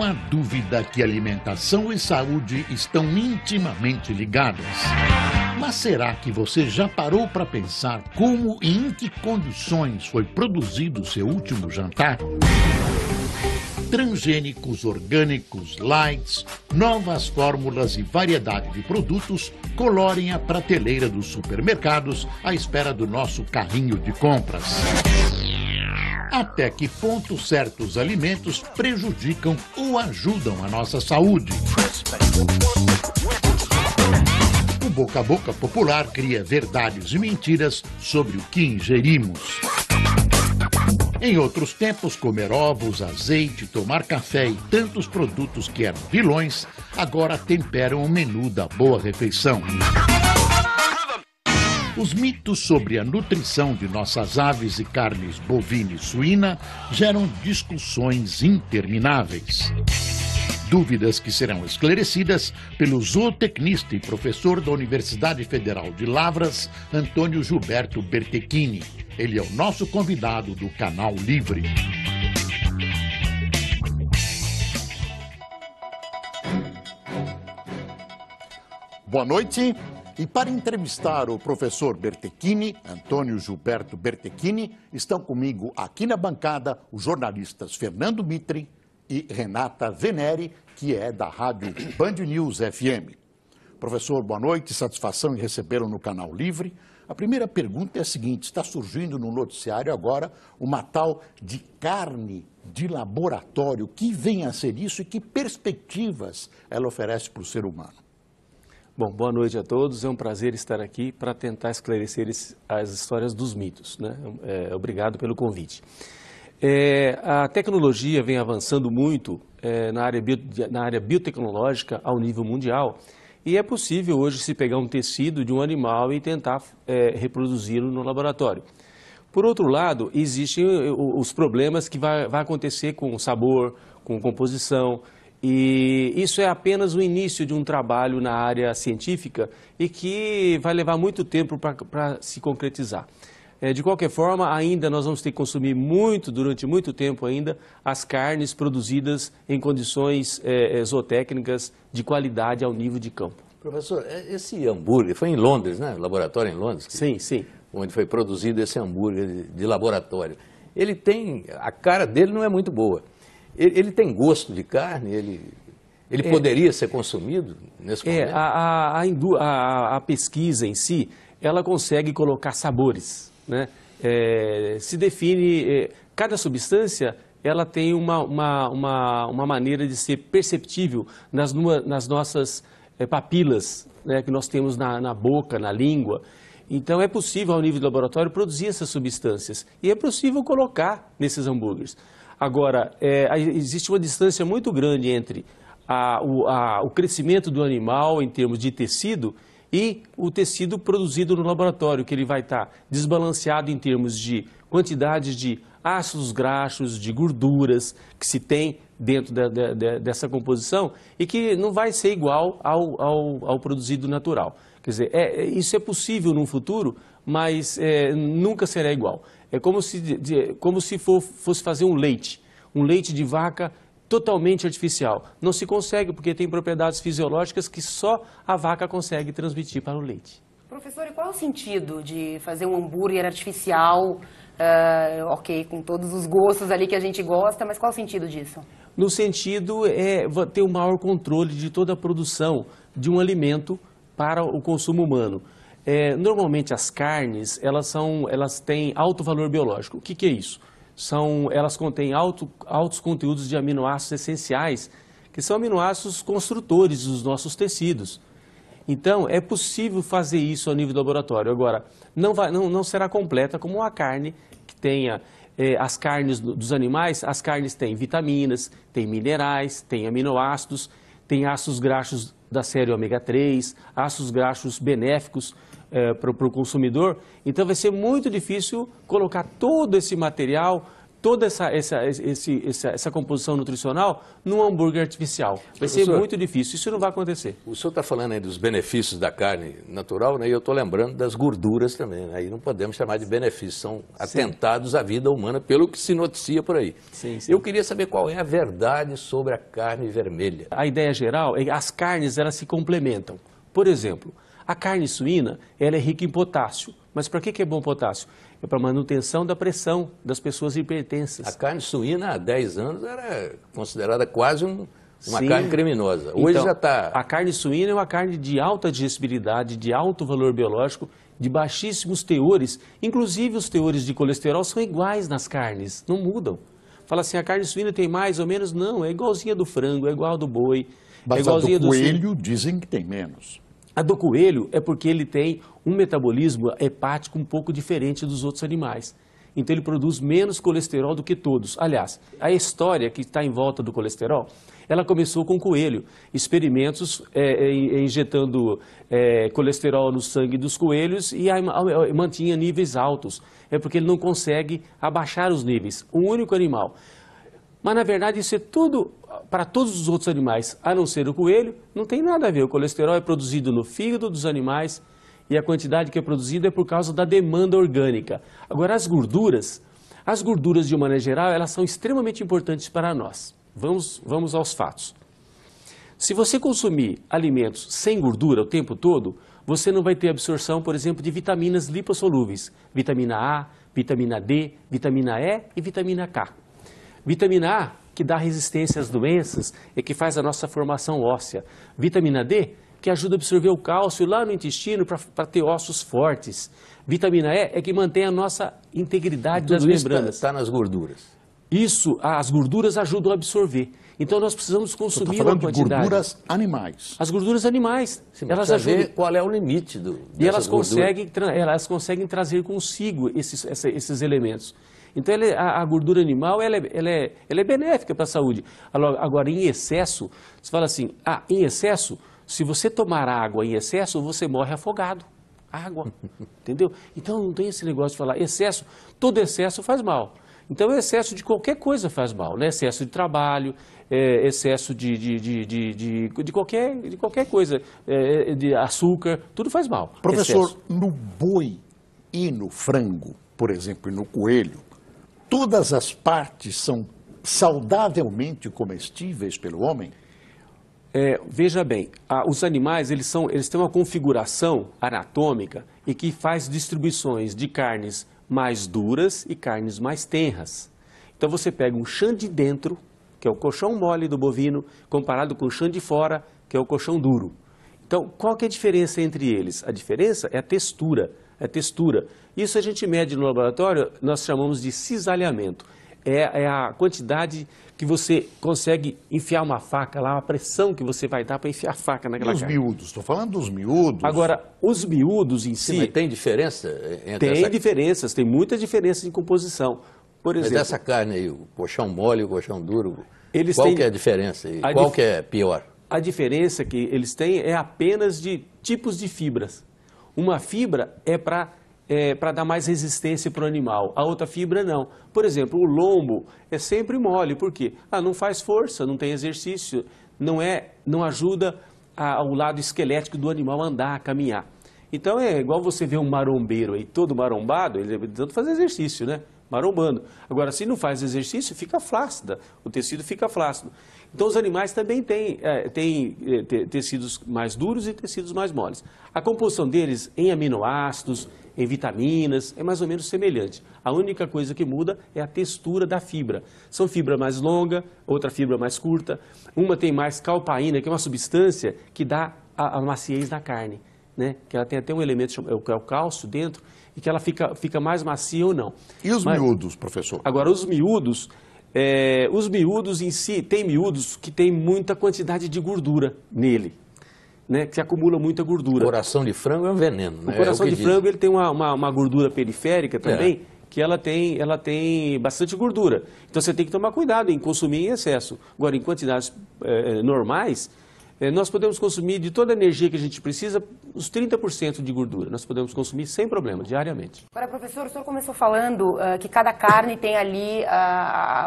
há dúvida que alimentação e saúde estão intimamente ligadas. Mas será que você já parou para pensar como e em que condições foi produzido o seu último jantar? Transgênicos, orgânicos, lights, novas fórmulas e variedade de produtos colorem a prateleira dos supermercados à espera do nosso carrinho de compras. Até que ponto certos alimentos prejudicam ou ajudam a nossa saúde? O boca a boca popular cria verdades e mentiras sobre o que ingerimos. Em outros tempos, comer ovos, azeite, tomar café e tantos produtos que eram vilões, agora temperam o menu da boa refeição. Os mitos sobre a nutrição de nossas aves e carnes bovina e suína geram discussões intermináveis. Dúvidas que serão esclarecidas pelo zootecnista e professor da Universidade Federal de Lavras, Antônio Gilberto Bertechini. Ele é o nosso convidado do Canal Livre. Boa noite. E para entrevistar o professor Bertechini, Antônio Gilberto Bertechini, estão comigo aqui na bancada os jornalistas Fernando Mitre e Renata Venere, que é da rádio Band News FM. Professor, boa noite, satisfação em recebê-lo no Canal Livre. A primeira pergunta é a seguinte: está surgindo no noticiário agora uma tal de carne de laboratório. O que vem a ser isso e que perspectivas ela oferece para o ser humano? Bom, boa noite a todos. É um prazer estar aqui para tentar esclarecer as histórias dos mitos, né? Obrigado pelo convite. A tecnologia vem avançando muito na área biotecnológica ao nível mundial e é possível hoje se pegar um tecido de um animal e tentar reproduzi-lo no laboratório. Por outro lado, existem os problemas que vai acontecer com o sabor, com composição. E isso é apenas o início de um trabalho na área científica e que vai levar muito tempo para se concretizar. De qualquer forma, ainda nós vamos ter que consumir durante muito tempo ainda, as carnes produzidas em condições zootécnicas de qualidade ao nível de campo. Professor, esse hambúrguer foi em Londres, né? Laboratório em Londres? Sim, sim. Onde foi produzido esse hambúrguer de laboratório. A cara dele não é muito boa. Ele tem gosto de carne? Ele poderia ser consumido nesse momento? A pesquisa em si, ela consegue colocar sabores, né? Se define, cada substância, ela tem uma maneira de ser perceptível nas nossas papilas, né, que nós temos na boca, na língua. Então é possível, ao nível do laboratório, produzir essas substâncias e é possível colocar nesses hambúrgueres. Agora, existe uma distância muito grande entre o crescimento do animal em termos de tecido e o tecido produzido no laboratório, que ele vai estar desbalanceado em termos de quantidade de ácidos graxos, de gorduras que se tem dentro dessa composição e que não vai ser igual ao produzido natural. Quer dizer, isso é possível no futuro, mas nunca será igual. É como se fosse fazer um leite de vaca totalmente artificial. Não se consegue porque tem propriedades fisiológicas que só a vaca consegue transmitir para o leite. Professor, e qual é o sentido de fazer um hambúrguer artificial, com todos os gostos ali que a gente gosta, mas qual é o sentido disso? No sentido é ter um maior controle de toda a produção de um alimento para o consumo humano. Normalmente as carnes, elas têm alto valor biológico. O que é isso? Elas contêm altos conteúdos de aminoácidos essenciais, que são aminoácidos construtores dos nossos tecidos. Então, é possível fazer isso ao nível do laboratório. Agora, não será completa como uma carne que tenha as carnes dos animais. As carnes têm vitaminas, têm minerais, têm aminoácidos, têm ácidos graxos da série ômega 3, ácidos graxos benéficos para o consumidor. Então vai ser muito difícil colocar todo esse material toda essa composição nutricional num hambúrguer artificial. Vai ser Professor, muito difícil, isso não vai acontecer. O senhor está falando aí dos benefícios da carne natural, né? E eu estou lembrando das gorduras também, né? Aí não podemos chamar de benefícios, são atentados à vida humana, pelo que se noticia por aí. Sim, sim. Eu queria saber qual é a verdade sobre a carne vermelha. A ideia geral é que as carnes elas se complementam. Por exemplo, a carne suína ela é rica em potássio. Mas para que é bom potássio? É para manutenção da pressão das pessoas hipertensas. A carne suína há 10 anos era considerada quase uma Sim. carne criminosa. Hoje Então, já está... A carne suína é uma carne de alta digestibilidade, de alto valor biológico, de baixíssimos teores. Inclusive os teores de colesterol são iguais nas carnes, não mudam. Fala assim, a carne suína tem mais ou menos? Não, é igualzinha do frango, é igual do boi. Mas é igualzinha a do coelho dizem que tem menos. A do coelho é porque ele tem um metabolismo hepático um pouco diferente dos outros animais. Então ele produz menos colesterol do que todos. Aliás, a história que está em volta do colesterol, ela começou com o coelho. Experimentos injetando colesterol no sangue dos coelhos e mantinha níveis altos. É porque ele não consegue abaixar os níveis. Um único animal. Mas, na verdade, isso é tudo para todos os outros animais, a não ser o coelho, não tem nada a ver. O colesterol é produzido no fígado dos animais e a quantidade que é produzida é por causa da demanda orgânica. Agora, as gorduras de uma maneira geral, elas são extremamente importantes para nós. Vamos aos fatos. Se você consumir alimentos sem gordura o tempo todo, você não vai ter absorção, por exemplo, de vitaminas lipossolúveis. Vitamina A, vitamina D, vitamina E e vitamina K. Vitamina A, que dá resistência às doenças e que faz a nossa formação óssea. Vitamina D, que ajuda a absorver o cálcio lá no intestino para ter ossos fortes. Vitamina E é que mantém a nossa integridade das membranas. Está nas gorduras. Isso, as gorduras ajudam a absorver. Então nós precisamos consumir uma Estou falando de quantidade. gorduras animais. As gorduras animais, Sim, elas precisa ajudam. ver qual é o limite E elas gorduras. conseguem trazer consigo esses elementos. Então, a gordura animal ela é benéfica para a saúde. Agora, em excesso, você fala assim, em excesso, se você tomar água em excesso, você morre afogado. Água, entendeu? Então, não tem esse negócio de falar excesso, todo excesso faz mal. Então, excesso de qualquer coisa faz mal, né? Excesso de trabalho, excesso de qualquer coisa, de açúcar, tudo faz mal. Professor, Excesso. no boi e no frango, por exemplo, e no coelho, todas as partes são saudavelmente comestíveis pelo homem? Veja bem, os animais eles têm uma configuração anatômica e que faz distribuições de carnes mais duras e carnes mais tenras. Então você pega um chã de dentro, que é o colchão mole do bovino, comparado com o chã de fora, que é o colchão duro. Então, qual que é a diferença entre eles? A diferença é a textura. Isso a gente mede no laboratório, nós chamamos de cisalhamento. É a quantidade que você consegue enfiar uma faca lá, a pressão que você vai dar para enfiar a faca naquela E os carne. miúdos? Estou falando dos miúdos. Agora, os miúdos em si... Mas tem diferença entre Tem diferenças, tem muitas diferenças em composição. Por Mas exemplo, essa carne aí, o colchão mole e o colchão duro, Eles qual têm- que é a diferença? E A qual dif- que é pior? a diferença que eles têm é apenas de tipos de fibras. Uma fibra é para dar mais resistência para o animal, a outra fibra não. Por exemplo, o lombo é sempre mole, por quê? Não faz força, não tem exercício, não ajuda ao lado esquelético do animal andar, caminhar. Então é igual você vê um marombeiro aí, todo marombado, ele tenta fazer exercício, né? Marombando. Agora, se não faz exercício, fica flácida, o tecido fica flácido. Então, os animais também têm tecidos mais duros e tecidos mais moles. A composição deles em aminoácidos, em vitaminas, é mais ou menos semelhante. A única coisa que muda é a textura da fibra. São fibra mais longa, outra fibra mais curta. Uma tem mais calpaína, que é uma substância que dá a maciez da carne, né? Que ela tem até um elemento, que é o cálcio dentro, e que ela fica mais macia ou não. E os miúdos, professor? Agora, os miúdos em si, tem miúdos que tem muita quantidade de gordura nele, né? Que acumula muita gordura. Coração de frango é um veneno, né? O coração É o que de dizem. frango ele tem uma gordura periférica também, que ela tem bastante gordura. Então você tem que tomar cuidado em consumir em excesso. Agora, em quantidades normais, nós podemos consumir de toda a energia que a gente precisa, os 30% de gordura. Nós podemos consumir sem problema, diariamente. Agora, professor, o senhor começou falando que cada carne tem ali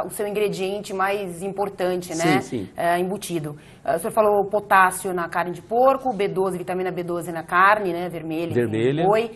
o seu ingrediente mais importante, né? Sim, sim. Embutido. O senhor falou potássio na carne de porco, B12, vitamina B12 na carne, né? Vermelha. Vermelha. Enfim, boi.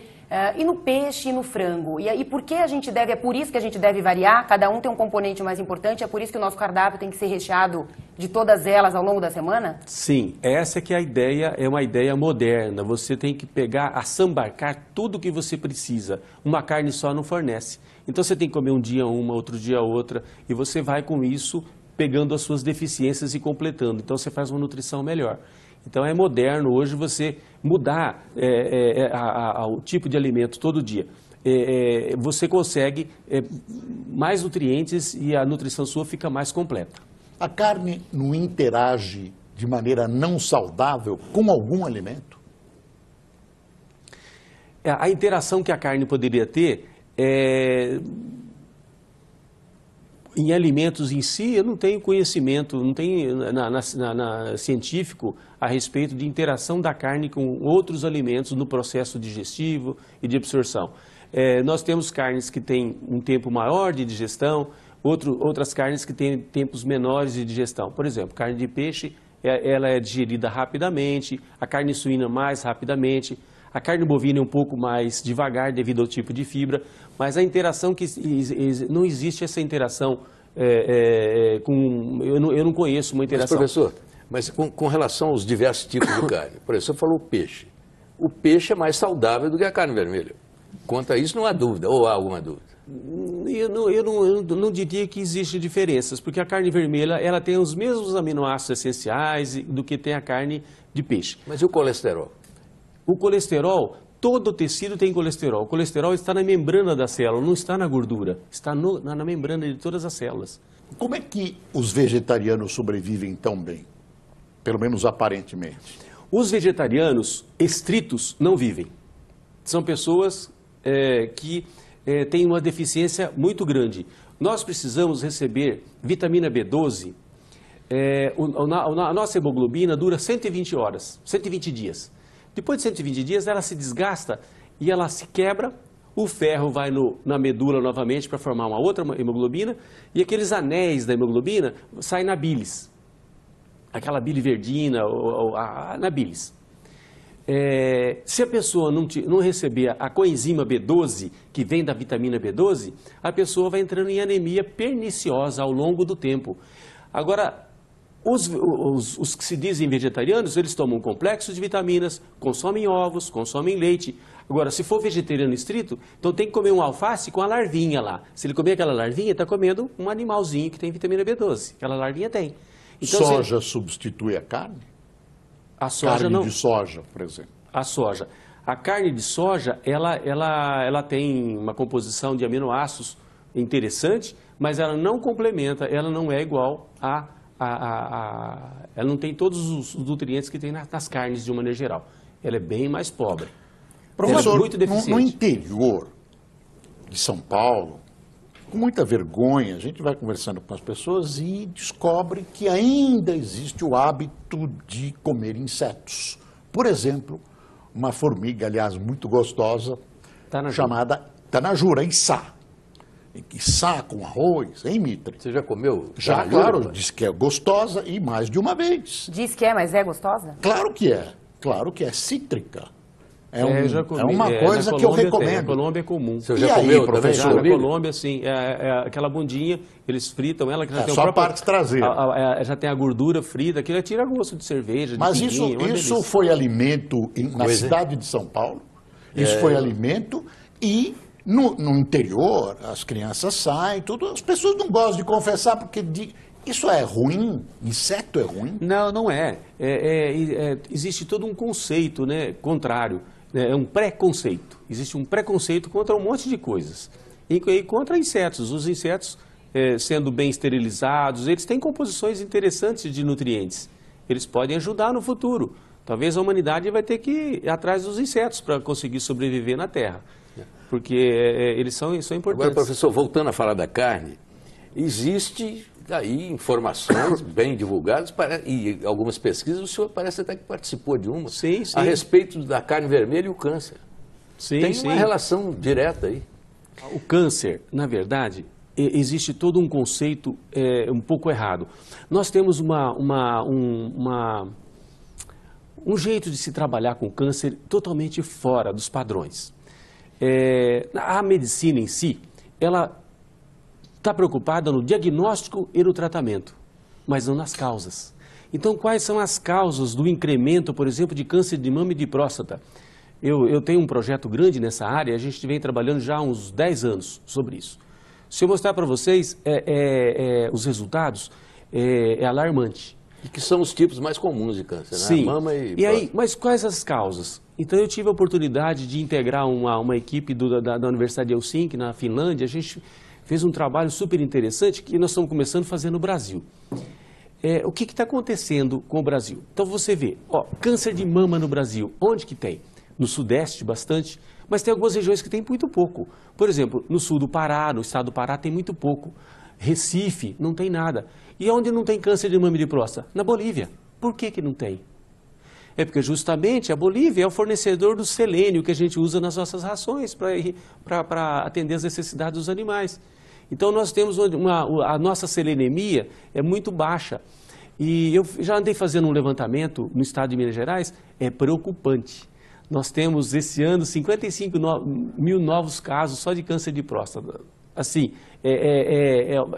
E no peixe e no frango? E por que a gente deve, é por isso que a gente deve variar? Cada um tem um componente mais importante, é por isso que o nosso cardápio tem que ser recheado de todas elas ao longo da semana? Sim, essa que é a ideia, é uma ideia moderna. Você tem que pegar, assambarcar tudo o que você precisa. Uma carne só não fornece. Então você tem que comer um dia uma, outro dia outra, e você vai com isso pegando as suas deficiências e completando. Então você faz uma nutrição melhor. Então é moderno hoje você mudar o tipo de alimento todo dia. Você consegue mais nutrientes e a nutrição sua fica mais completa. A carne não interage de maneira não saudável com algum alimento? A interação que a carne poderia ter em alimentos em si, eu não tenho conhecimento, não tenho científico a respeito de interação da carne com outros alimentos no processo digestivo e de absorção. Nós temos carnes que têm um tempo maior de digestão, outras carnes que têm tempos menores de digestão. Por exemplo, carne de peixe, ela é digerida rapidamente, a carne suína mais rapidamente, a carne bovina é um pouco mais devagar devido ao tipo de fibra, mas a interação não existe essa interação eu não conheço uma interação. Mas, professor, com relação aos diversos tipos de carne, por exemplo, você falou peixe. O peixe é mais saudável do que a carne vermelha. Quanto a isso não há dúvida, ou há alguma dúvida? Eu não diria que existem diferenças, porque a carne vermelha ela tem os mesmos aminoácidos essenciais do que tem a carne de peixe. Mas e o colesterol? O colesterol, todo tecido tem colesterol. O colesterol está na membrana da célula, não está na gordura. Está na membrana de todas as células. Como é que os vegetarianos sobrevivem tão bem? Pelo menos aparentemente. Os vegetarianos estritos não vivem. São pessoas que têm uma deficiência muito grande. Nós precisamos receber vitamina B12. A nossa hemoglobina dura 120 horas, 120 dias. Depois de 120 dias, ela se desgasta e ela se quebra, o ferro vai na medula novamente para formar uma outra hemoglobina, e aqueles anéis da hemoglobina saem na bilis. Aquela biliverdina, na bilis. Se a pessoa não receber a coenzima B12, que vem da vitamina B12, a pessoa vai entrando em anemia perniciosa ao longo do tempo. Agora, os que se dizem vegetarianos, eles tomam complexos de vitaminas, consomem ovos, consomem leite. Agora, se for vegetariano estrito, então tem que comer um alface com a larvinha lá. Se ele comer aquela larvinha, está comendo um animalzinho que tem vitamina B12. Aquela larvinha tem. Então, soja substitui a carne? A soja carne não. de soja, por exemplo. A soja. A carne de soja, ela tem uma composição de aminoácidos interessante, mas ela não complementa, ela não é igual ela não tem todos os nutrientes que tem nas carnes de uma maneira geral. Ela é bem mais pobre. Professor, ela é muito deficiente. No interior de São Paulo, com muita vergonha, a gente vai conversando com as pessoas e descobre que ainda existe o hábito de comer insetos. Por exemplo, uma formiga, aliás, muito gostosa, chamada tanajura, içá. Içá com arroz, hein, Mitre? Você já comeu? Já, claro, diz que é gostosa e mais de uma vez. Diz que é, mas é gostosa? Claro que é cítrica. É uma coisa que eu recomendo. Na Colômbia é comum. Você já comeu, professor? Na Colômbia, sim. Aquela bundinha, eles fritam ela. Que já tem só a parte traseira. Já tem a gordura frita, aquilo tira gosto de cerveja, Mas de pinguim, isso foi alimento na cidade de São Paulo. Isso foi alimento e no interior as crianças saem, tudo. As pessoas não gostam de confessar porque isso é ruim? Inseto é ruim? Não, não é. Existe todo um conceito, né, contrário. É um preconceito. Existe um preconceito contra um monte de coisas. E contra insetos. Os insetos, sendo bem esterilizados, eles têm composições interessantes de nutrientes. Eles podem ajudar no futuro. Talvez a humanidade vai ter que ir atrás dos insetos para conseguir sobreviver na Terra. Porque eles são importantes. Agora, professor, voltando a falar da carne, existe aí informações bem divulgadas e algumas pesquisas, o senhor parece até que participou de uma, sim, sim. a respeito da carne vermelha e o câncer. Sim, Tem sim. uma relação direta aí. O câncer, na verdade, existe todo um conceito um pouco errado. Nós temos um jeito de se trabalhar com câncer totalmente fora dos padrões. A medicina em si, ela está preocupada no diagnóstico e no tratamento, mas não nas causas. Então, quais são as causas do incremento, por exemplo, de câncer de mama e de próstata? Eu tenho um projeto grande nessa área, a gente vem trabalhando já há uns 10 anos sobre isso. Se eu mostrar para vocês os resultados, é alarmante. E que são os tipos mais comuns de câncer, né? Sim. Mama E aí, mas quais as causas? Então eu tive a oportunidade de integrar uma equipe da Universidade de Helsinki, na Finlândia. A gente fez um trabalho super interessante que nós estamos começando a fazer no Brasil. O que está acontecendo com o Brasil? Então você vê, câncer de mama no Brasil, onde que tem? No Sudeste bastante, mas tem algumas regiões que tem muito pouco. Por exemplo, no sul do Pará, no estado do Pará tem muito pouco. Recife, não tem nada. E onde não tem câncer de mama e de próstata? Na Bolívia. Por que não tem? É porque justamente a Bolívia é o fornecedor do selênio que a gente usa nas nossas rações para atender as necessidades dos animais. Então nós temos a nossa selenemia é muito baixa. E eu já andei fazendo um levantamento no estado de Minas Gerais, é preocupante. Nós temos esse ano 55 mil novos casos só de câncer de próstata. Assim,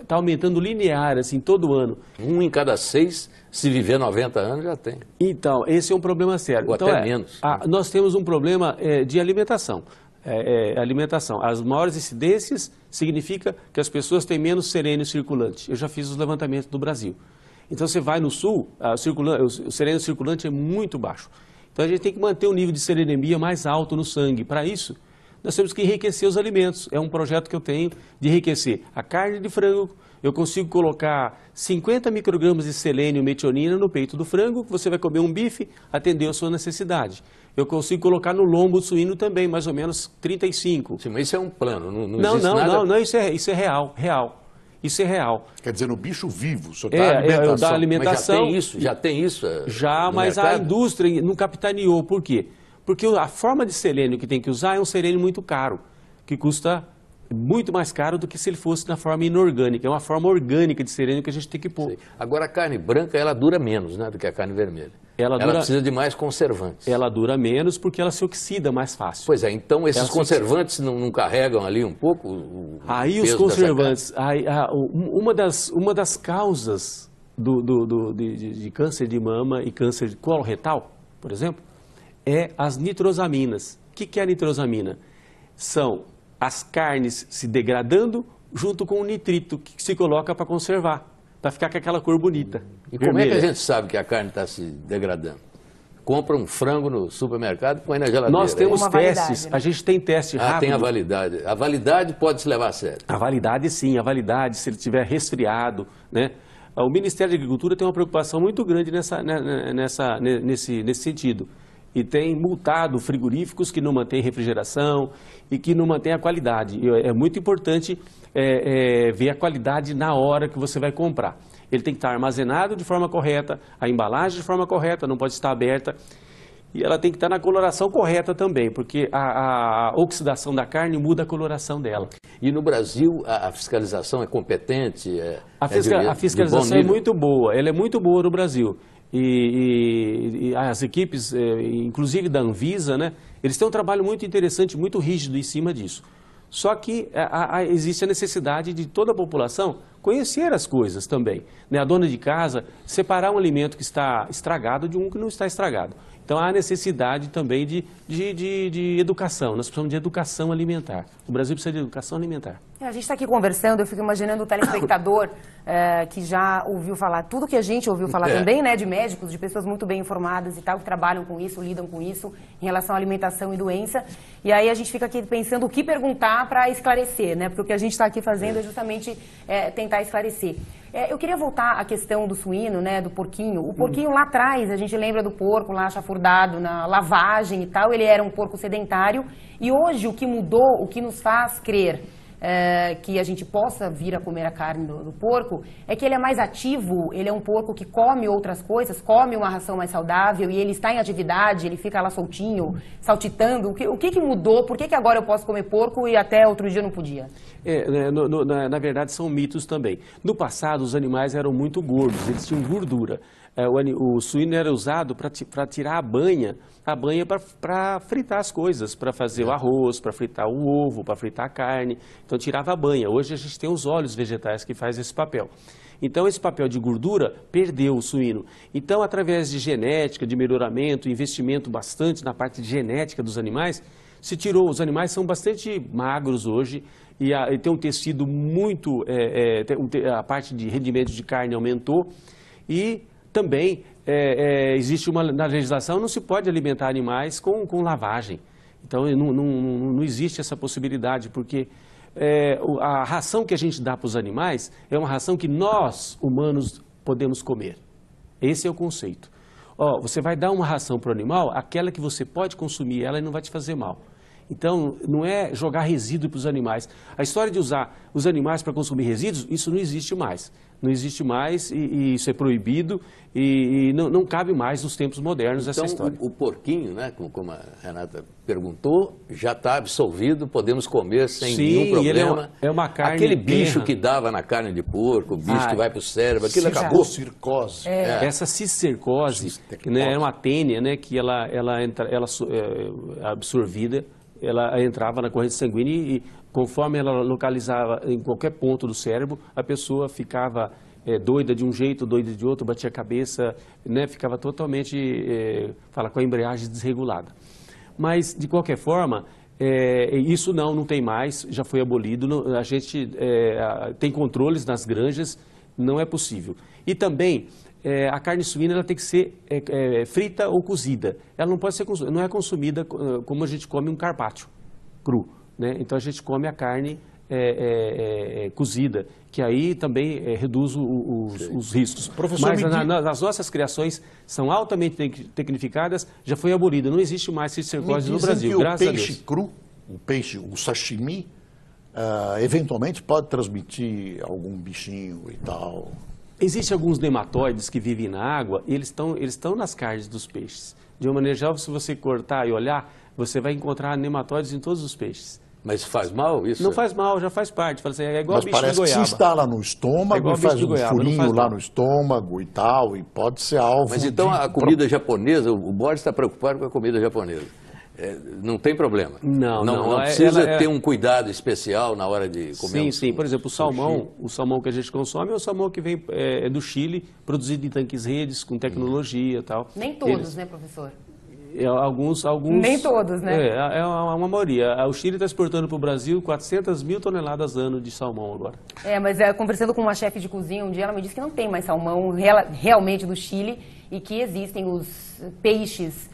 está aumentando linear, assim, todo ano. 1 em cada 6, se viver 90 anos, já tem. Então, esse é um problema sério. Ou então, até menos. Nós temos um problema de alimentação. Alimentação. As maiores incidências significa que as pessoas têm menos selênio circulante. Eu já fiz os levantamentos do Brasil. Então, você vai no sul, o selênio circulante é muito baixo. Então, a gente tem que manter o nível de selenemia mais alto no sangue. Para isso, nós temos que enriquecer os alimentos. É um projeto que eu tenho de enriquecer a carne de frango. Eu consigo colocar 50 microgramas de selênio e metionina no peito do frango, que você vai comer um bife, atender a sua necessidade. Eu consigo colocar no lombo do suíno também, mais ou menos 35. Sim, mas isso é um plano, não Não, existe nada... não, isso é real. Isso é real. Quer dizer, no bicho vivo, o senhor dá da alimentação. alimentação. Mas já tem isso Já, no mas mercado? a indústria não capitaneou. Por quê? Porque a forma de selênio que tem que usar é um selênio muito caro, que custa muito mais caro do que se ele fosse na forma inorgânica. É uma forma orgânica de selênio que a gente tem que pôr. Sei. Agora, a carne branca, ela dura menos, né, do que a carne vermelha. Ela dura, precisa de mais conservantes. Ela dura menos porque ela se oxida mais fácil. Pois é, então esses conservantes não carregam ali um pouco o Aí peso os conservantes, uma das causas de câncer de mama e câncer de colo retal, por exemplo, é as nitrosaminas. O que é a nitrosamina? São as carnes se degradando junto com o nitrito que se coloca para conservar, para ficar com aquela cor bonita. E como é que a gente sabe que a carne está se degradando? Compra um frango no supermercado e põe na geladeira. Nós temos Uma testes, validade, né? a gente tem teste rápido. Tem a validade. A validade pode se levar a sério. A validade, sim, a validade, se ele estiver resfriado, né? O Ministério da Agricultura tem uma preocupação muito grande nesse sentido. E tem multado frigoríficos que não mantêm refrigeração e que não mantêm a qualidade. É muito importante ver a qualidade na hora que você vai comprar. Ele tem que estar armazenado de forma correta, a embalagem de forma correta, não pode estar aberta. E ela tem que estar na coloração correta também, porque a oxidação da carne muda a coloração dela. E no Brasil a fiscalização é competente? A fiscalização é muito boa, ela é muito boa no Brasil. E as equipes, inclusive da Anvisa, né, eles têm um trabalho muito interessante, muito rígido em cima disso. Só que existe a necessidade de toda a população conhecer as coisas também, né? A dona de casa separar um alimento que está estragado de um que não está estragado. Então há necessidade também de educação, nós precisamos de educação alimentar. O Brasil precisa de educação alimentar. A gente está aqui conversando, eu fico imaginando o telespectador que já ouviu falar, tudo que a gente ouviu falar também, né, de médicos, de pessoas muito bem informadas e tal, que trabalham com isso, lidam com isso, em relação à alimentação e doença. E aí a gente fica aqui pensando o que perguntar para esclarecer, né, porque o que a gente está aqui fazendo é justamente tentar esclarecer. Eu queria voltar à questão do suíno, né, do porquinho. O porquinho lá atrás, a gente lembra do porco lá chafurdado na lavagem e tal, ele era um porco sedentário. E hoje o que mudou, o que nos faz crer que a gente possa vir a comer a carne do porco, é que ele é mais ativo, ele é um porco que come outras coisas, come uma ração mais saudável e ele está em atividade, ele fica lá soltinho, saltitando. O que mudou? Por que agora eu posso comer porco e até outro dia eu não podia? Na verdade, são mitos também. No passado, os animais eram muito gordos, eles tinham gordura. O suíno era usado para tirar a banha para fritar as coisas, para fazer o arroz, para fritar o ovo, para fritar a carne. Então, tirava a banha. Hoje, a gente tem os óleos vegetais que fazem esse papel. Então, esse papel de gordura perdeu o suíno. Então, através de genética, de melhoramento, investimento bastante na parte de genética dos animais, se tirou. Os animais são bastante magros hoje e tem um tecido muito... a parte de rendimento de carne aumentou e também existe na legislação, não se pode alimentar animais com lavagem. Então, não existe essa possibilidade, porque a ração que a gente dá para os animais é uma ração que nós, humanos, podemos comer. Esse é o conceito. Você vai dar uma ração para o animal, aquela que você pode consumir ela e não vai te fazer mal. Então, não é jogar resíduo para os animais. A história de usar os animais para consumir resíduos, isso não existe mais. Não existe mais e isso é proibido e não cabe mais nos tempos modernos essa história. Então, o porquinho, né, como a Renata perguntou, já está absolvido, podemos comer sem nenhum problema. É uma carne... Aquele bicho que dava na carne de porco, o bicho que vai para o cérebro, aquilo acabou. Cistercose. Essa cistercose, né, é uma tênia, né, que ela absorvida, ela entrava na corrente sanguínea e conforme ela localizava em qualquer ponto do cérebro, a pessoa ficava doida de um jeito, doida de outro, batia a cabeça, né, ficava totalmente com a embreagem desregulada. Mas, de qualquer forma, isso não tem mais, já foi abolido, a gente tem controles nas granjas, não é possível. E também, a carne suína ela tem que ser frita ou cozida. Ela não pode ser não é consumida como a gente come um carpaccio cru, né? Então a gente come a carne cozida, que aí também reduz os riscos. Professor, mas as nossas criações são altamente tecnificadas, já foi abolida, não existe mais cistercose no Brasil, graças a Deus. O peixe cru, o sashimi, eventualmente pode transmitir algum bichinho e tal. Existem alguns nematóides que vivem na água e eles estão nas carnes dos peixes. De uma maneira geral, se você cortar e olhar, você vai encontrar nematóides em todos os peixes. Mas faz mal isso? Não faz mal, já faz parte. Fala assim, é igual Mas bicho parece de goiaba. que se instala no estômago e faz um furinho lá no estômago e tal, e pode ser alvo. Mas então a comida japonesa, o Boris está preocupado com a comida japonesa. Não tem problema. Não precisa ter um cuidado especial na hora de comer. Sim. Por exemplo, o salmão que a gente consome é o salmão que vem do Chile, produzido em tanques redes, com tecnologia e tal. Nem todos, né, professor? Alguns... Nem todos, né? É uma maioria. O Chile está exportando para o Brasil 400 mil toneladas ano de salmão agora. Mas conversando com uma chefe de cozinha um dia, ela me disse que não tem mais salmão realmente do Chile e que existem os peixes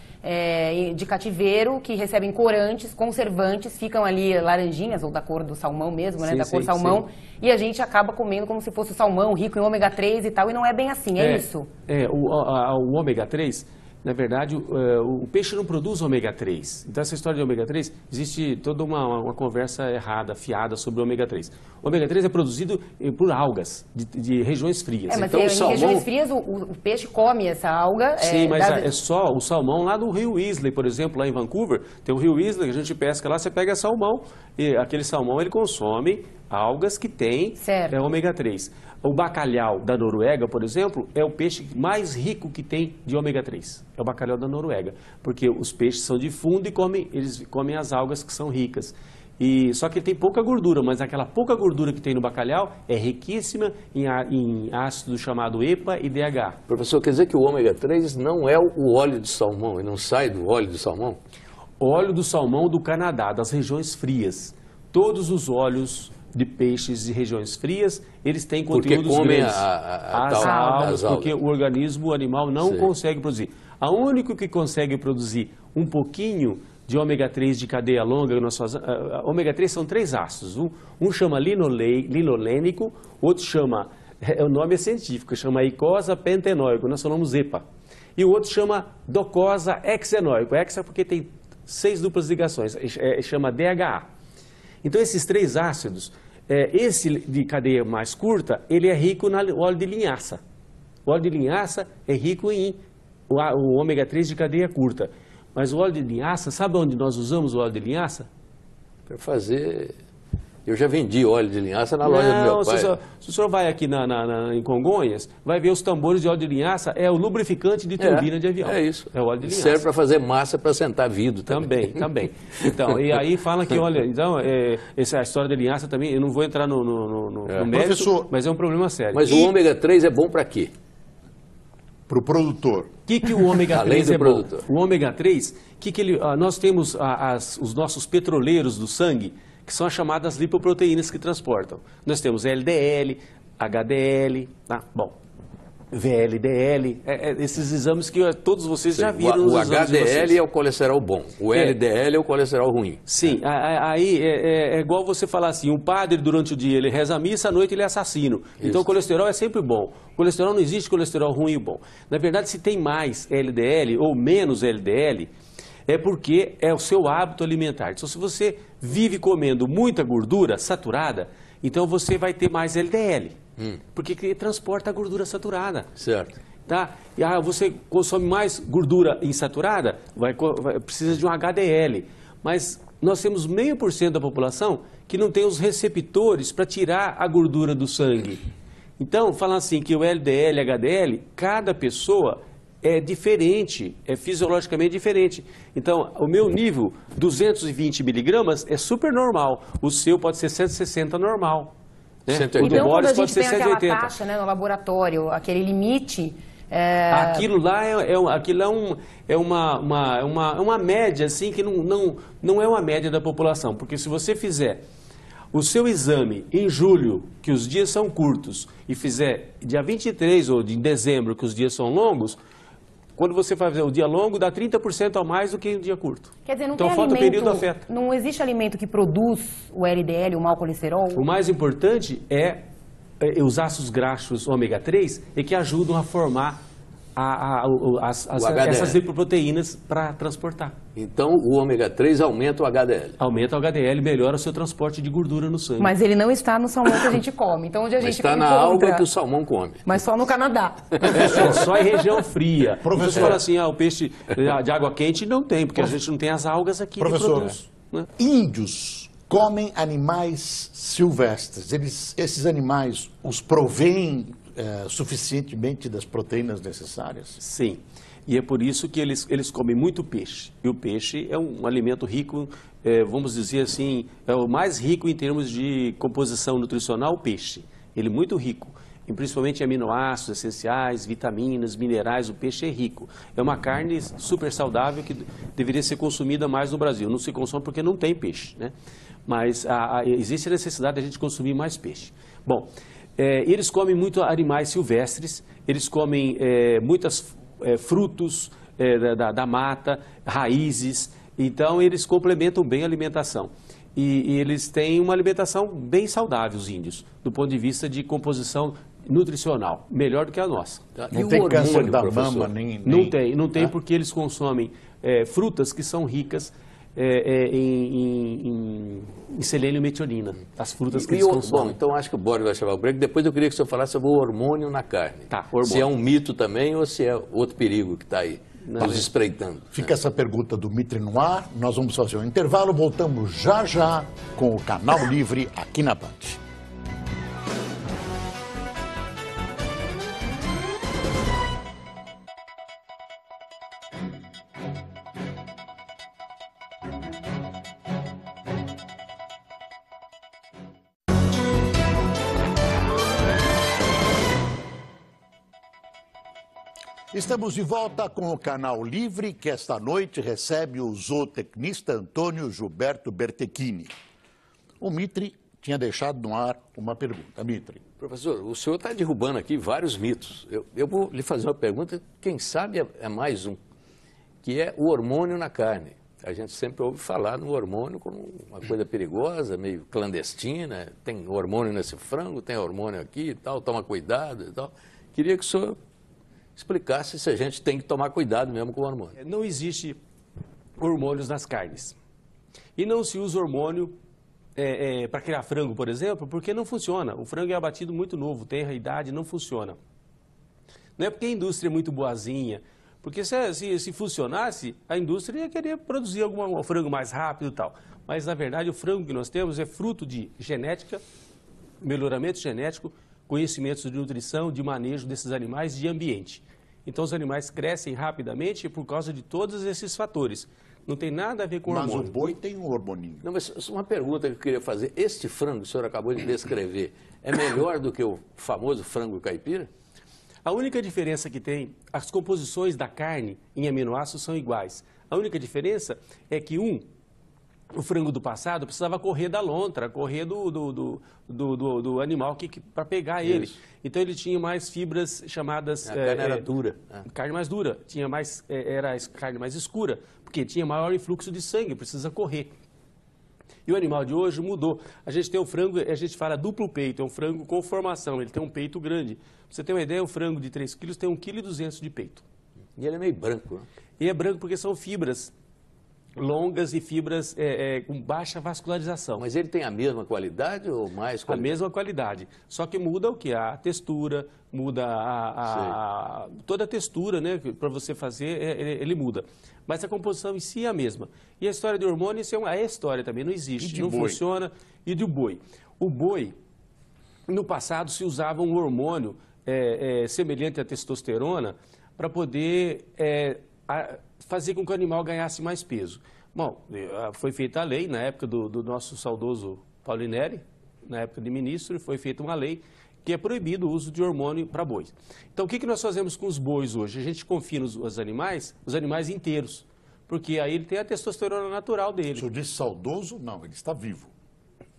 de cativeiro que recebem corantes, conservantes, ficam ali laranjinhas, ou da cor do salmão mesmo, né? Da cor salmão, e a gente acaba comendo como se fosse o salmão rico em ômega 3 e tal, e não é bem assim, é isso? O ômega 3... Na verdade, o peixe não produz ômega 3. Então, essa história de ômega 3, existe toda uma conversa errada, fiada sobre o ômega 3. O ômega 3 é produzido por algas de regiões frias. Mas então, em regiões frias, o peixe come essa alga. Sim, mas é só o salmão lá do rio Islay, por exemplo, lá em Vancouver. Tem o rio Islay, que a gente pesca lá, você pega salmão, e aquele salmão ele consome algas que tem ômega 3. O bacalhau da Noruega, por exemplo, é o peixe mais rico que tem de ômega 3. É o bacalhau da Noruega, porque os peixes são de fundo e eles comem as algas que são ricas. Só que ele tem pouca gordura, mas aquela pouca gordura que tem no bacalhau é riquíssima em ácido chamado EPA e DHA. Professor, quer dizer que o ômega 3 não é o óleo de salmão, ele não sai do óleo de salmão? Óleo do salmão do Canadá, das regiões frias. Todos os óleos de peixes de regiões frias, eles têm conteúdos grandes. As algas, porque o organismo animal não consegue produzir. A único que consegue produzir um pouquinho de ômega 3 de cadeia longa, ômega 3 são 3 ácidos. Um chama linolênico, outro chama, o nome é científico, chama icosa pentenóico, nós falamos EPA. E o outro chama docosa hexenóico. Hexa porque tem 6 duplas ligações, chama DHA. Então, esses 3 ácidos, esse de cadeia mais curta, ele é rico no óleo de linhaça. O óleo de linhaça é rico em o ômega 3 de cadeia curta. Mas o óleo de linhaça, sabe onde nós usamos o óleo de linhaça? Para fazer... Eu já vendi óleo de linhaça na loja do meu pai. Se o senhor vai aqui em Congonhas, vai ver os tambores de óleo de linhaça, é o lubrificante de turbina de avião. É isso. É o óleo de linhaça. Serve para fazer massa para sentar vidro também. Também. Então, e aí fala que, olha, então, essa história de linhaça também, eu não vou entrar no mérito, Professor, mas é um problema sério. Mas o ômega 3 é bom para quê? Para o produtor. O que o ômega 3 é bom? produtor. O ômega 3, nós temos os nossos petroleiros do sangue, que são as chamadas lipoproteínas que transportam. Nós temos LDL, HDL, VLDL, esses exames que todos vocês já viram nos exames de vocês. O HDL é o colesterol bom, o LDL é o colesterol ruim. Sim, aí é igual você falar assim, um padre durante o dia ele reza a missa, à noite ele é assassino. Isso. Então o colesterol é sempre bom. O colesterol não existe colesterol ruim e bom. Na verdade, se tem mais LDL ou menos LDL, é porque é o seu hábito alimentar. Então, se você vive comendo muita gordura saturada, então você vai ter mais LDL, porque transporta a gordura saturada. Certo. Tá? E você consome mais gordura insaturada, precisa de um HDL. Mas nós temos 0,5% da população que não tem os receptores para tirar a gordura do sangue. Então, falando assim que o LDL e HDL, cada pessoa é diferente, é fisiologicamente diferente. Então, o meu nível, 220 miligramas, é super normal. O seu pode ser 160 normal. Né? 180. Então, quando a pode gente ser tem aquela 180. taxa, né, no laboratório, aquele limite... Aquilo lá é uma média, assim, que não é uma média da população. Porque se você fizer o seu exame em julho, que os dias são curtos, e fizer dia 23 ou em dezembro, que os dias são longos, quando você fazer o dia longo, dá 30% a mais do que o dia curto. Quer dizer, não então, tem falta alimento, período afeta. Não existe alimento que produz o LDL, o mau colesterol? O mais importante é os ácidos graxos ômega 3 que ajudam a formar essas lipoproteínas para transportar. Então, o ômega 3 aumenta o HDL. Aumenta o HDL, melhora o seu transporte de gordura no sangue. Mas ele não está no salmão que a gente come. Então, onde a gente está na alga que o salmão come. Mas só no Canadá. Só em região fria. Professor, você fala assim, o peixe de água quente não tem, porque a gente não tem as algas aqui. Professor, né? Índios comem animais silvestres. Esses animais os provêm suficientemente das proteínas necessárias? Sim. E é por isso que eles comem muito peixe. E o peixe é um alimento rico, vamos dizer assim, é o mais rico em termos de composição nutricional, o peixe. Ele é muito rico, principalmente em aminoácidos essenciais, vitaminas, minerais, o peixe é rico. É uma carne super saudável que deveria ser consumida mais no Brasil. Não se consome porque não tem peixe, né? Mas existe a necessidade de a gente consumir mais peixe. Bom, eles comem muito animais silvestres, eles comem muitos frutos da mata, raízes, então eles complementam bem a alimentação. E eles têm uma alimentação bem saudável, os índios, do ponto de vista de composição nutricional, melhor do que a nossa. Não tem câncer da mama, nem... Não tem porque eles consomem frutas que são ricas em selênio e metionina, as frutas que eles consomem. Bom, então acho que o Boris vai chamar o break. Depois eu queria que o senhor falasse sobre o hormônio na carne. Tá, hormônio. Se é um mito também ou se é outro perigo que está aí, nos espreitando. Fica essa pergunta do Mitre no ar. Nós vamos fazer um intervalo. Voltamos já com o Canal Livre aqui na Band. Estamos de volta com o Canal Livre, que esta noite recebe o zootecnista Antônio Gilberto Bertechini. O Mitre tinha deixado no ar uma pergunta. Mitre. Professor, o senhor está derrubando aqui vários mitos. Eu vou lhe fazer uma pergunta, quem sabe é mais um, que é o hormônio na carne. A gente sempre ouve falar no hormônio como uma coisa perigosa, meio clandestina. Tem hormônio nesse frango, tem hormônio aqui e tal, toma cuidado e tal. Queria que o senhor explicasse se a gente tem que tomar cuidado mesmo com o hormônio. Não existe hormônios nas carnes. E não se usa hormônio para criar frango, por exemplo, porque não funciona. O frango é abatido muito novo, tem a idade, não funciona. Não é porque a indústria é muito boazinha, porque se funcionasse, a indústria ia querer produzir algum frango mais rápido e tal. Mas, na verdade, o frango que nós temos é fruto de genética, melhoramento genético, conhecimentos de nutrição, de manejo desses animais, de ambiente. Então, os animais crescem rapidamente por causa de todos esses fatores. Não tem nada a ver com hormônio. Mas o boi tem um hormoninho. Não, mas uma pergunta que eu queria fazer. Este frango que o senhor acabou de descrever é melhor do que o famoso frango caipira? A única diferença que tem, as composições da carne em aminoácidos são iguais. A única diferença é que o frango do passado precisava correr da lontra, correr do animal para pegar ele. Isso. Então ele tinha mais fibras chamadas... A carne era dura. Carne mais dura, era carne mais escura, porque tinha maior influxo de sangue, precisa correr. E o animal de hoje mudou. A gente tem um frango, a gente fala duplo peito, é um frango com formação, ele tem um peito grande. Pra você ter uma ideia, um frango de 3 quilos tem 1,2 kg de peito. E ele é meio branco, né? E é branco porque são fibras longas e fibras com baixa vascularização. Mas ele tem a mesma qualidade ou mais qualidade? A mesma qualidade. Só que muda o que? A textura, muda toda a textura, né? Para você fazer, ele muda. Mas a composição em si é a mesma. E a história de hormônio, isso é história também, não existe, não funciona. E do boi. O boi, no passado, se usava um hormônio semelhante à testosterona para poder fazer com que o animal ganhasse mais peso. Bom, foi feita a lei, na época do nosso saudoso Paulinelli, na época de ministro, foi feita uma lei que é proibido o uso de hormônio para bois. Então, o que nós fazemos com os bois hoje? A gente confia os animais inteiros, porque aí ele tem a testosterona natural dele. O senhor disse saudoso? Não, ele está vivo.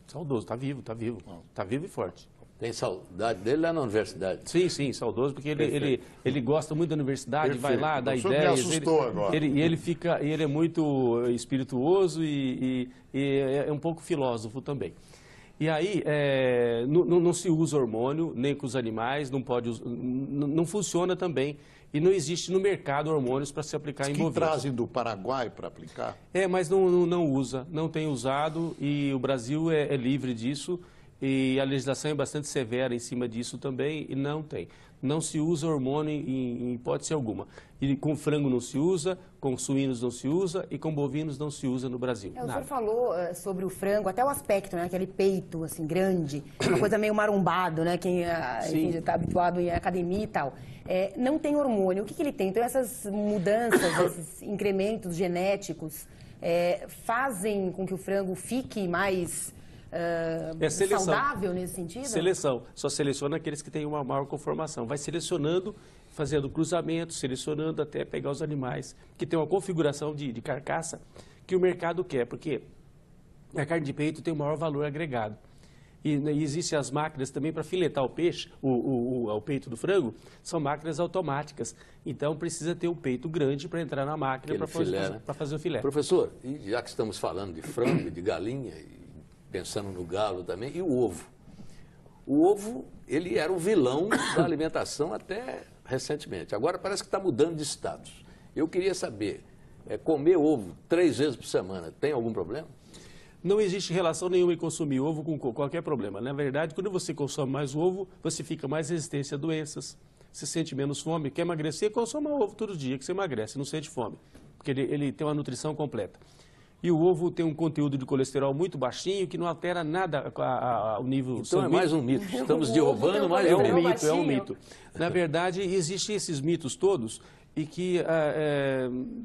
Saudoso, está vivo. Está vivo e forte. Tem saudade dele lá na universidade? Sim, saudoso, porque ele gosta muito da universidade, vai lá, dá ideias. Me assustou agora. Ele é muito espirituoso e é um pouco filósofo também. E aí, não se usa hormônio, nem com os animais, não funciona também. E não existe no mercado hormônios para se aplicar em bovinos. Que trazem do Paraguai para aplicar? Mas não usa, não tem usado, e o Brasil é livre disso. E a legislação é bastante severa em cima disso também, e não tem. Não se usa hormônio em hipótese alguma. E com frango não se usa, com suínos não se usa, e com bovinos não se usa no Brasil. O senhor falou sobre o frango, até o aspecto, né? Aquele peito, assim, grande, uma coisa meio marombado, né? Quem está habituado em academia e tal. Não tem hormônio. O que ele tem? Então, essas mudanças, esses incrementos genéticos, fazem com que o frango fique mais... saudável nesse sentido? Seleção. Só seleciona aqueles que têm uma maior conformação. Vai selecionando, fazendo cruzamentos, selecionando até pegar os animais que têm uma configuração de carcaça que o mercado quer, porque a carne de peito tem o maior valor agregado. E existem as máquinas também para filetar o peixe, o peito do frango, são máquinas automáticas. Então precisa ter o peito grande para entrar na máquina para fazer o filé. Professor, e já que estamos falando de frango, de galinha, pensando no galo também, e o ovo? O ovo, ele era o vilão da alimentação até recentemente. Agora parece que está mudando de status. Eu queria saber, comer ovo 3 vezes por semana, tem algum problema? Não existe relação nenhuma em consumir ovo com qualquer problema. Na verdade, quando você consome mais ovo, você fica mais resistente a doenças, você sente menos fome. Quer emagrecer, consoma ovo todo dia, que você emagrece, não sente fome, porque ele tem uma nutrição completa. E o ovo tem um conteúdo de colesterol muito baixinho, que não altera nada o nível então sanguíneo. É mais um mito. Estamos derrubando mais um mito. É um mito. Na verdade, existem esses mitos todos, e que,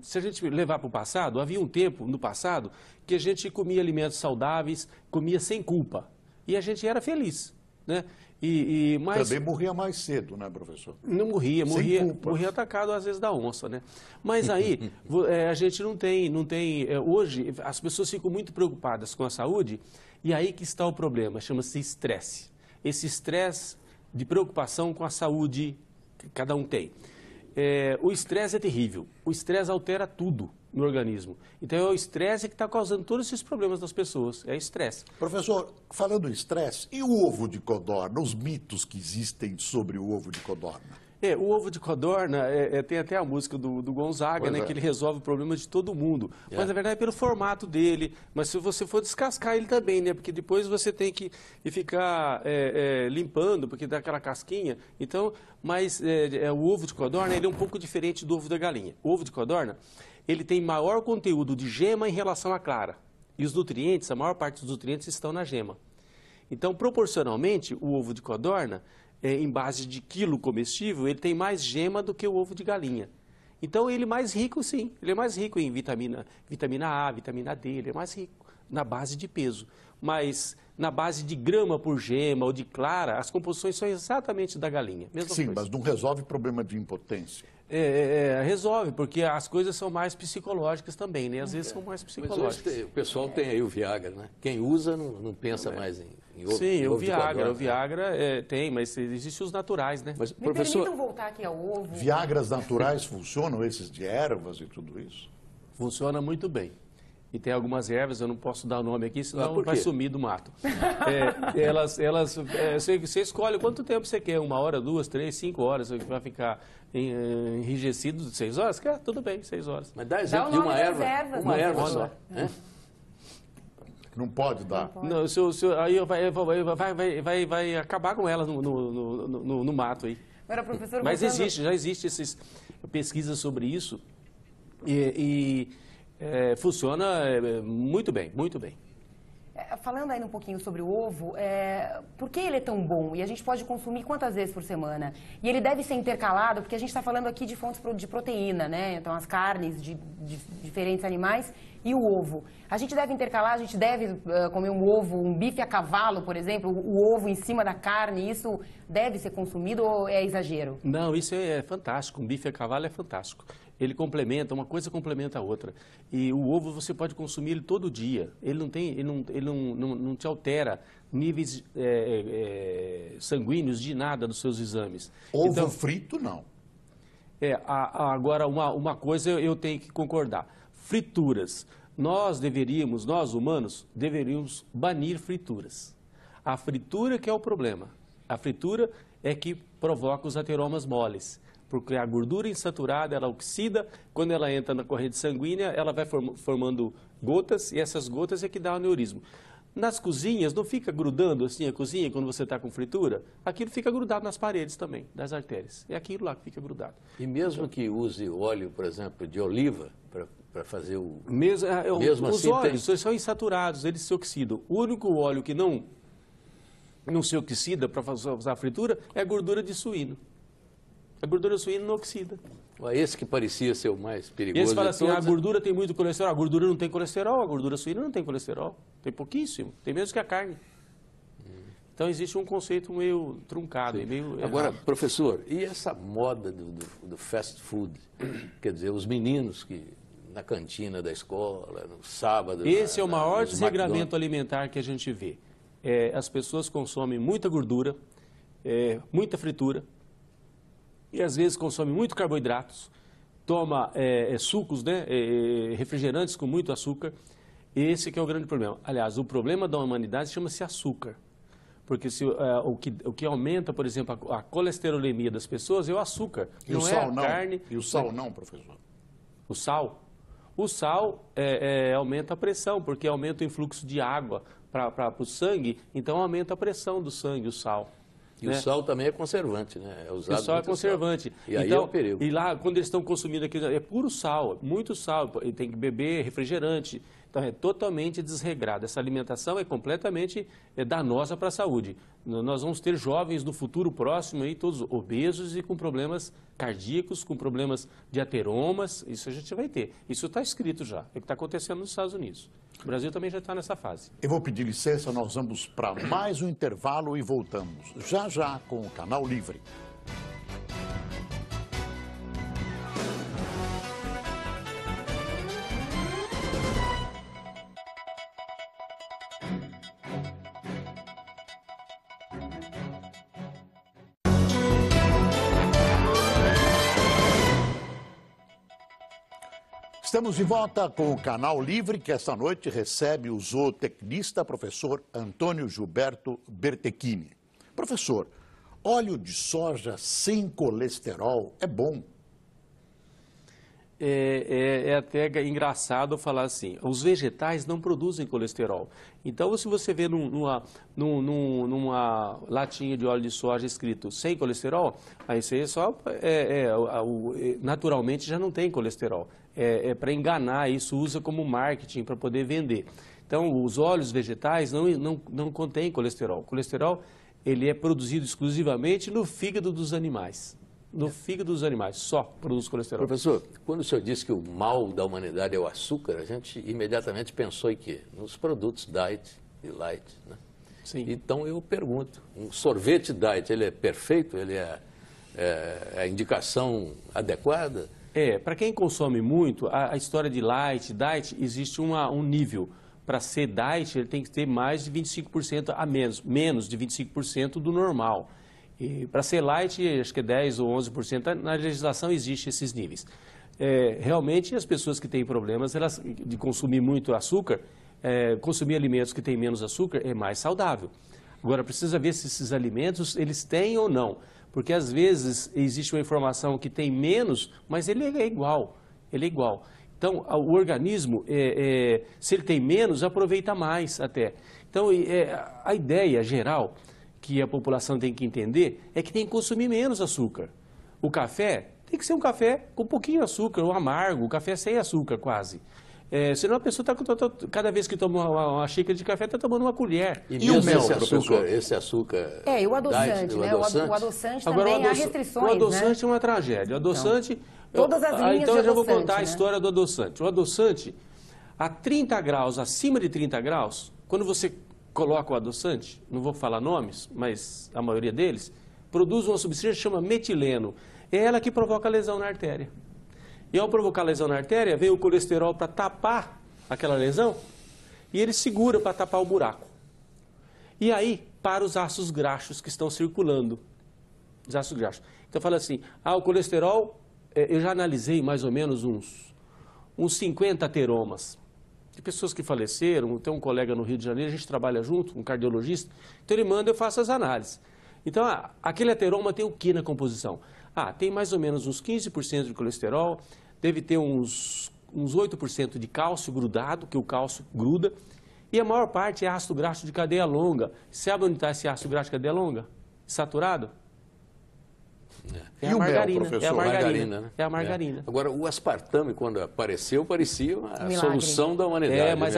se a gente levar para o passado, havia um tempo no passado que a gente comia alimentos saudáveis, comia sem culpa. E a gente era feliz, né? Mas também morria mais cedo, né, professor? Não morria atacado às vezes da onça, né? Mas aí a gente não tem hoje as pessoas ficam muito preocupadas com a saúde, e aí que está o problema, chama-se estresse. Esse estresse de preocupação com a saúde que cada um tem. O estresse é terrível, o estresse altera tudo no organismo. Então é o estresse que está causando todos esses problemas das pessoas, é estresse. Professor, falando em estresse, e o ovo de codorna, os mitos que existem sobre o ovo de codorna? O ovo de codorna, tem até a música do Gonzaga, né, que ele resolve o problema de todo mundo. Mas, na verdade, é pelo formato dele. Mas se você for descascar ele também, né? Porque depois você tem que ficar limpando, porque dá aquela casquinha. Então, mas o ovo de codorna, ele é um pouco diferente do ovo da galinha. O ovo de codorna, ele tem maior conteúdo de gema em relação à clara. E os nutrientes, a maior parte dos nutrientes estão na gema. Então, proporcionalmente, o ovo de codorna, em base de quilo comestível, ele tem mais gema do que o ovo de galinha. Então, ele é mais rico, sim. Ele é mais rico em vitamina A, vitamina D, ele é mais rico na base de peso. Mas na base de grama por gema ou de clara, as composições são exatamente da galinha. Mesma Sim, coisa. mas não resolve problema de impotência. Resolve, porque as coisas são mais psicológicas também, né? Às vezes são mais psicológicas. Mas hoje o pessoal tem aí o Viagra, né? Quem usa não pensa mais em ovo. Sim, ovo o Viagra tem, mas existem os naturais, né? Mas, Me professor, permitam voltar aqui ao ovo. Viagras naturais funcionam, esses de ervas e tudo isso? Funciona muito bem. E tem algumas ervas, eu não posso dar o nome aqui, senão por vai quê? sumir do mato. Você escolhe quanto tempo você quer, 1 hora, 2, 3, 5 horas, você vai ficar enrijecido de 6 horas? Tudo bem, 6 horas. mas dá exemplo de uma erva, ervas, só. Né? Não pode dar. Não, aí vai acabar com elas no mato aí. Agora, professor, Mas voltando- já existe essas pesquisas sobre isso funciona muito bem, muito bem. Falando ainda um pouquinho sobre o ovo, por que ele é tão bom? E a gente pode consumir quantas vezes por semana? E ele deve ser intercalado, porque a gente está falando aqui de fontes de proteína, né? Então, as carnes de diferentes animais e o ovo. A gente deve intercalar, a gente deve comer um ovo, um bife a cavalo, por exemplo, o ovo em cima da carne, isso deve ser consumido ou é exagero? Não, isso é fantástico. Um bife a cavalo é fantástico. Ele complementa, uma coisa complementa a outra. E o ovo você pode consumir ele todo dia. Ele não te altera níveis sanguíneos de nada dos seus exames. Ovo Então, frito, não. agora, uma coisa eu tenho que concordar. Frituras. Nós humanos, deveríamos banir frituras. A fritura que é o problema. A fritura é que provoca os ateromas moles. Porque a gordura insaturada, ela oxida, quando ela entra na corrente sanguínea, ela vai formando gotas, e essas gotas é que dá o aneurisma. Nas cozinhas, não fica grudando assim a cozinha quando você está com fritura? Aquilo fica grudado nas paredes também, das artérias. É aquilo lá que fica grudado. E mesmo que use óleo, por exemplo, de oliva para fazer o... Mesmo os assim, óleos são insaturados, eles se oxidam. O único óleo que não se oxida para usar a fritura é a gordura de suíno. A gordura suína não oxida. Esse que parecia ser o mais perigoso. E eles falam de assim, todos, a gordura tem muito colesterol. A gordura não tem colesterol, a gordura suína não tem colesterol. Tem pouquíssimo, tem menos que a carne. Então existe um conceito meio truncado. Meio Agora, errado. professor, e essa moda do fast food? Quer dizer, os meninos que na cantina da escola, no sábado... Esse é o maior nos desregramento alimentar que a gente vê. As pessoas consomem muita gordura, muita fritura, e às vezes consome muito carboidratos, toma sucos, né, refrigerantes com muito açúcar. Esse que é o grande problema. Aliás, o problema da humanidade chama-se açúcar. Porque o que aumenta, por exemplo, a colesterolemia das pessoas é o açúcar. E não o é sal a não? carne. E o sal não, professor? O sal? O sal aumenta a pressão, porque aumenta o influxo de água para o sangue, então aumenta a pressão do sangue, o sal. E o sal também é conservante, né? É usado O sal é muito conservante. sal. E aí então, é o perigo. E lá, quando eles estão consumindo aquilo, é puro sal, muito sal, e tem que beber refrigerante. Então, é totalmente desregrado. Essa alimentação é completamente danosa para a saúde. Nós vamos ter jovens no futuro próximo, aí, todos obesos e com problemas cardíacos, com problemas de ateromas. Isso a gente vai ter. Isso está escrito já. É o que está acontecendo nos Estados Unidos. O Brasil também já está nessa fase. Eu vou pedir licença, nós vamos para mais um intervalo e voltamos já já com o Canal Livre. Estamos de volta com o Canal Livre, que esta noite recebe o zootecnista professor Antônio Gilberto Bertechini. Professor, óleo de soja sem colesterol é bom. É até engraçado falar assim, os vegetais não produzem colesterol. Então, se você vê numa latinha de óleo de soja escrito sem colesterol, aí você só, naturalmente já não tem colesterol. É para enganar, isso usa como marketing para poder vender. Então, os óleos vegetais não contêm colesterol. O colesterol, ele é produzido exclusivamente no fígado dos animais. No fígado dos animais, só produz colesterol. Professor, quando o senhor disse que o mal da humanidade é o açúcar, a gente imediatamente pensou em quê? Nos produtos diet e light, né? Sim. Então eu pergunto, um sorvete diet, ele é perfeito? Ele é a indicação adequada? Para quem consome muito, a história de light, diet, existe um nível. Para ser diet, ele tem que ter mais de 25% a menos de 25% do normal. E para ser light, acho que é 10% ou 11%, na legislação existe esses níveis. Realmente, as pessoas que têm problemas de consumir muito açúcar, consumir alimentos que têm menos açúcar é mais saudável. Agora, precisa ver se esses alimentos, eles têm ou não. Porque, às vezes, existe uma informação que tem menos, mas ele é igual. Ele é igual. Então, o organismo, se ele tem menos, aproveita mais até. Então, a ideia geral que a população tem que entender é que tem que consumir menos açúcar. O café tem que ser um café com pouquinho açúcar, ou amargo, o café sem açúcar quase. Senão a pessoa cada vez que toma uma xícara de café está tomando uma colher. E o mel, esse açúcar... E o adoçante, né? O adoçante Agora, também há restrições, o adoçante né? é uma tragédia. O adoçante... Todas as linhas então de eu já vou adoçante, contar a né? história do adoçante. O adoçante, a 30 graus, acima de 30 graus, quando você coloca o adoçante, não vou falar nomes, mas a maioria deles, produz uma substância que chama metileno. É ela que provoca lesão na artéria. E ao provocar lesão na artéria, vem o colesterol para tapar aquela lesão e ele segura para tapar o buraco. E aí, para os ácidos graxos que estão circulando. Os ácidos graxos. Então, fala assim, o colesterol, eu já analisei mais ou menos uns 50 ateromas de pessoas que faleceram. Tem um colega no Rio de Janeiro, a gente trabalha junto, um cardiologista, então ele manda, eu faço as análises. Então, aquele ateroma tem o que na composição? Tem mais ou menos uns 15% de colesterol, deve ter uns 8% de cálcio grudado, que o cálcio gruda, e a maior parte é ácido graxo de cadeia longa. Sabe onde está esse ácido graxo de cadeia longa? Saturado? E o mel, professor? É a margarina, né? É a margarina. Agora, o aspartame, quando apareceu, parecia a solução da humanidade. Mas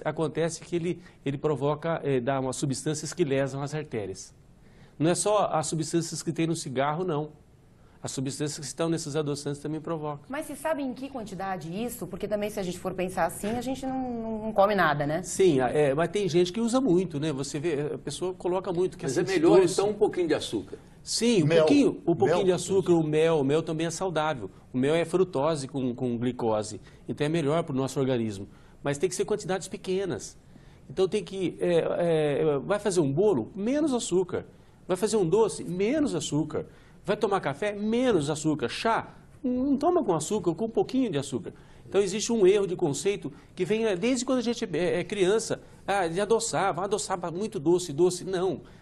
acontece que ele provoca, dá umas substâncias que lesam as artérias. Não é só as substâncias que tem no cigarro, não. As substâncias que estão nesses adoçantes também provocam. Mas se sabe em que quantidade isso? Porque também, se a gente for pensar assim, a gente não come nada, né? Sim, mas tem gente que usa muito, né? Você vê, a pessoa coloca muito. Mas é melhor, então, um pouquinho de açúcar. Sim, um pouquinho de açúcar, o mel também é saudável. O mel é frutose com glicose, então é melhor para o nosso organismo. Mas tem que ser quantidades pequenas. Então tem que, vai fazer um bolo, menos açúcar. Vai fazer um doce, menos açúcar. Vai tomar café, menos açúcar. Chá, não toma com açúcar, com um pouquinho de açúcar. Então existe um erro de conceito que vem desde quando a gente é criança, de adoçar, vai adoçar muito doce.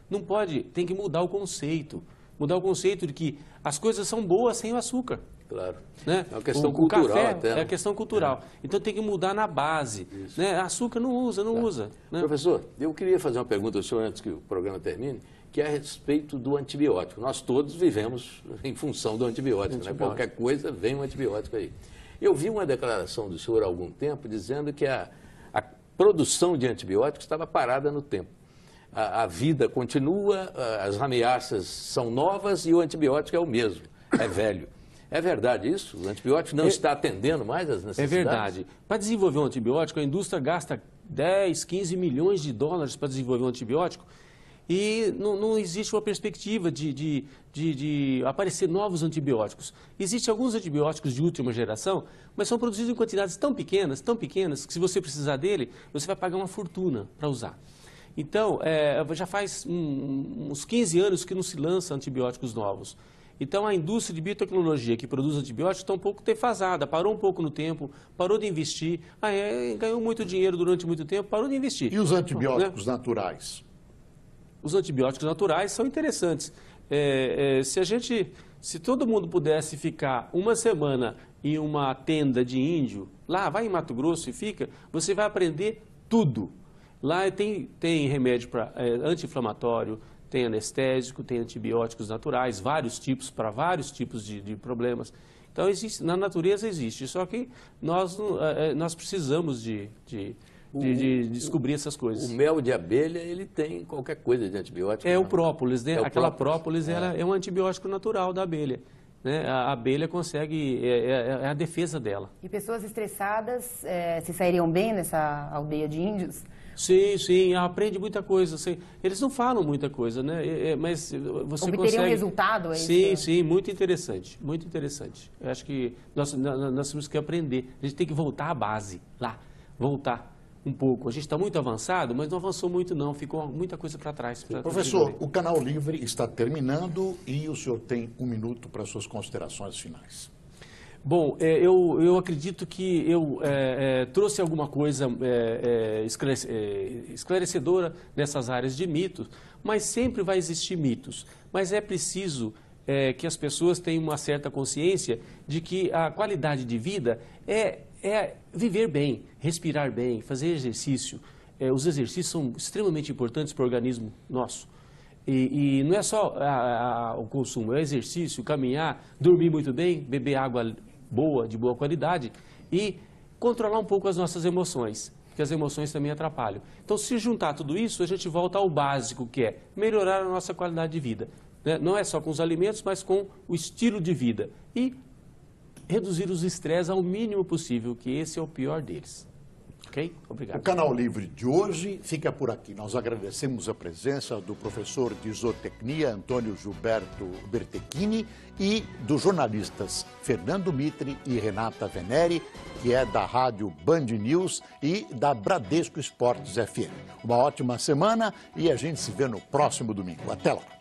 Não pode, tem que mudar o conceito. Mudar o conceito de que as coisas são boas sem o açúcar. Claro. Né? É uma questão cultural café até. Né? É questão cultural. Então tem que mudar na base. Né? Açúcar não usa. Né? Professor, eu queria fazer uma pergunta ao senhor antes que o programa termine, que é a respeito do antibiótico. Nós todos vivemos em função do antibiótico. Né? Qualquer coisa vem um antibiótico aí. Eu vi uma declaração do senhor há algum tempo dizendo que a produção de antibióticos estava parada no tempo. A vida continua, as ameaças são novas e o antibiótico é o mesmo, é velho. É verdade isso? O antibiótico não está atendendo mais às necessidades? É verdade. Para desenvolver um antibiótico, a indústria gasta 10, 15 milhões de dólares para desenvolver um antibiótico e não existe uma perspectiva de aparecer novos antibióticos. Existem alguns antibióticos de última geração, mas são produzidos em quantidades tão pequenas, que se você precisar dele, você vai pagar uma fortuna para usar. Então, já faz uns 15 anos que não se lança antibióticos novos. Então, a indústria de biotecnologia que produz antibióticos está um pouco defasada, parou um pouco no tempo, parou de investir, ganhou muito dinheiro durante muito tempo, parou de investir. E os antibióticos naturais? Os antibióticos naturais são interessantes. Se todo mundo pudesse ficar uma semana em uma tenda de índio, lá, vai em Mato Grosso e fica, você vai aprender tudo. Lá tem remédio para anti-inflamatório, tem anestésico, tem antibióticos naturais, vários tipos, para vários tipos de problemas. Então, na natureza existe, só que nós precisamos de descobrir essas coisas. O mel de abelha, ele tem qualquer coisa de antibiótico. É o própolis, né? Aquela própolis é um antibiótico natural da abelha. Né? A abelha consegue, é a defesa dela. E pessoas estressadas se sairiam bem nessa aldeia de índios? Sim, aprende muita coisa. Eles não falam muita coisa, né? Mas você obteria consegue... um resultado? Sim, muito interessante, muito interessante. Eu acho que nós temos que aprender. A gente tem que voltar à base, lá, voltar um pouco. A gente está muito avançado, mas não avançou muito não, ficou muita coisa para trás. Professor, o Canal Livre está terminando e o senhor tem 1 minuto para suas considerações finais. Bom, eu acredito que eu trouxe alguma coisa esclarecedora nessas áreas de mitos, mas sempre vai existir mitos. Mas é preciso que as pessoas tenham uma certa consciência de que a qualidade de vida é viver bem, respirar bem, fazer exercício. Os exercícios são extremamente importantes para o organismo nosso. E não é só o consumo, é o exercício, caminhar, dormir muito bem, beber água boa, de boa qualidade e controlar um pouco as nossas emoções, porque as emoções também atrapalham. Então, se juntar tudo isso, a gente volta ao básico, que é melhorar a nossa qualidade de vida. Né? Não é só com os alimentos, mas com o estilo de vida. E reduzir os estresses ao mínimo possível, que esse é o pior deles. Ok? Obrigado. O Canal Livre de hoje fica por aqui. Nós agradecemos a presença do professor de zootecnia, Antônio Gilberto Bertechini, e dos jornalistas Fernando Mitre e Renata Venere, que é da Rádio Band News e da Bradesco Esportes FM. Uma ótima semana e a gente se vê no próximo domingo. Até lá.